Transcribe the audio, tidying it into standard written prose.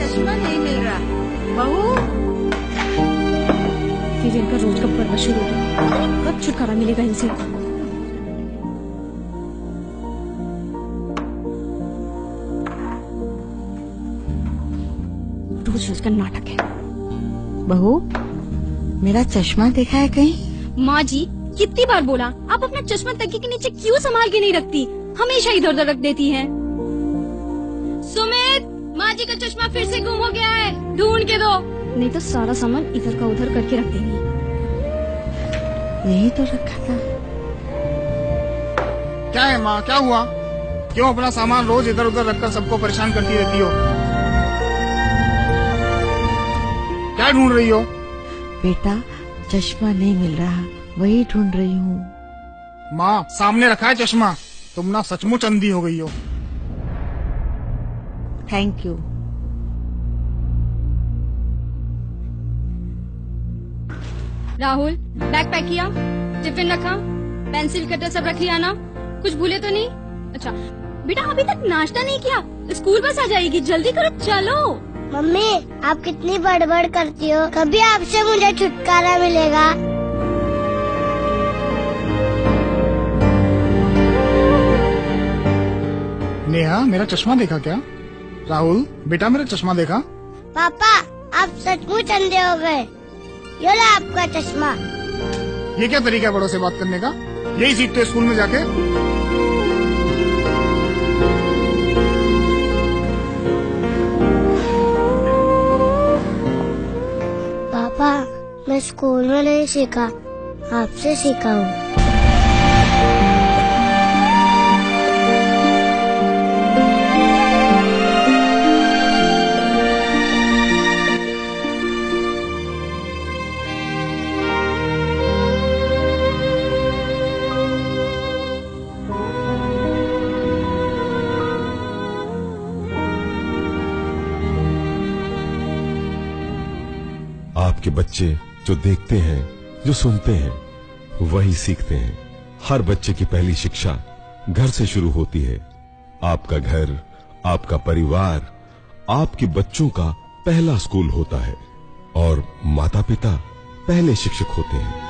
चश्मा नहीं मिल रहा। बहू, फिर इनका रोज का पर्व शुरू हो गया। कब छुटकारा मिलेगा इनसे? रोज रोज का नाटक है। बहू, मेरा चश्मा देखा है कहीं? माँ जी, कितनी बार बोला, आप अपना चश्मा तकिए के नीचे क्यों संभाल के नहीं रखती? हमेशा इधर उधर रख देती हैं। सुमित, माँ जी का चश्मा फिर से गुम हो गया है, ढूंढ के दो। नहीं तो सारा सामान इधर का उधर करके रख देंगी। यही तो रखा था। क्या है माँ, क्या हुआ? क्यों अपना सामान रोज इधर उधर रखकर सबको परेशान करती रहती हो? क्या ढूंढ रही हो? बेटा, चश्मा नहीं मिल रहा, वही ढूंढ रही हूँ। माँ, सामने रखा है चश्मा। तुम ना सचमुच अंधी हो गई हो। Thank you. Rahul, bag pack किया, टिफिन रखा, पेंसिल कटर सब रख लिया ना? कुछ भूले तो नहीं? अच्छा बेटा, अभी तक नाश्ता नहीं किया, स्कूल बस आ जाएगी, जल्दी करो, चलो। मम्मी, आप कितनी बड़बड़ करती हो, कभी आपसे मुझे छुटकारा मिलेगा? नेहा, मेरा चश्मा देखा क्या? राहुल, बेटा मेरा चश्मा देखा? पापा, आप सचमुच अंधे हो गए। ये लो आपका चश्मा। ये क्या तरीका है बड़ों से बात करने का? यही सीखते स्कूल में जाके? पापा, मैं स्कूल में नहीं सीखा, आपसे सीखा हूँ। आपके बच्चे जो देखते हैं, जो सुनते हैं, वही सीखते हैं। हर बच्चे की पहली शिक्षा घर से शुरू होती है। आपका घर, आपका परिवार, आपके बच्चों का पहला स्कूल होता है और माता पिता पहले शिक्षक होते हैं।